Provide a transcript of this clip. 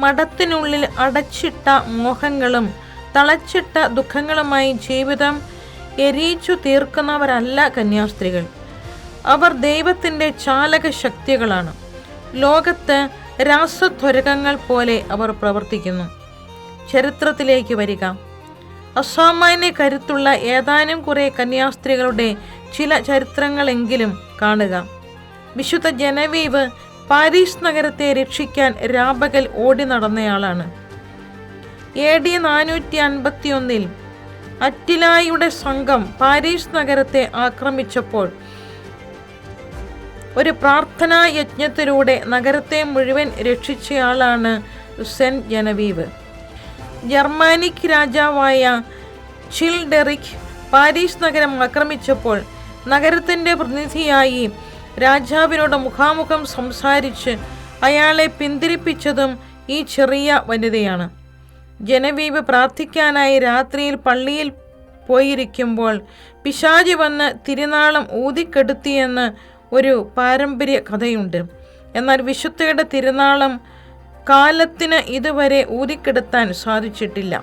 മഠത്തിനുള്ളിൽ അടച്ചിട്ട മോഹങ്ങളും തളച്ചിട്ട ദുഃഖങ്ങളുമായി ജീവിതം എരിയിച്ചു തീർക്കുന്നവരല്ല കന്യാസ്ത്രീകൾ. അവർ ദൈവത്തിൻ്റെ ചാലക ശക്തികളാണ്. ലോകത്ത് രാസത്വരകങ്ങൾ പോലെ അവർ പ്രവർത്തിക്കുന്നു. ചരിത്രത്തിലേക്ക് വരിക. അസാമാന്യ കരുത്തുള്ള ഏതാനും കുറേ കന്യാസ്ത്രീകളുടെ ചില ചരിത്രങ്ങളെങ്കിലും കാണുക. വിശുദ്ധ ജനവീവ് പാരീസ് നഗരത്തെ രക്ഷിക്കാൻ രാപകൽ ഓടി നടന്നയാളാണ്. AD 451 അറ്റിലായുടെ സംഘം പാരീസ് നഗരത്തെ ആക്രമിച്ചപ്പോൾ ഒരു പ്രാർത്ഥനാ യജ്ഞത്തിലൂടെ നഗരത്തെ മുഴുവൻ രക്ഷിച്ചയാളാണ് സെന്റ് ജനവീവ്. ജർമാനിക് രാജാവായ ചിൽഡെറിക് പാരീസ് നഗരം ആക്രമിച്ചപ്പോൾ നഗരത്തിൻ്റെ പ്രതിനിധിയായി രാജാവിനോട് മുഖാമുഖം സംസാരിച്ച് അയാളെ പിന്തിരിപ്പിച്ചതും ഈ ചെറിയ വനിതയാണ്. ജനവീവ് പ്രാർത്ഥിക്കാനായി രാത്രിയിൽ പള്ളിയിൽ പോയിരിക്കുമ്പോൾ പിശാചി വന്ന് തിരുനാളം ഊതിക്കെടുത്തിയെന്ന് ഒരു പാരമ്പര്യ കഥയുണ്ട്. എന്നാൽ വിശുദ്ധയുടെ തിരുനാളം കാലത്തിന് ഇതുവരെ ഊതിക്കെടുത്താൻ സാധിച്ചിട്ടില്ല.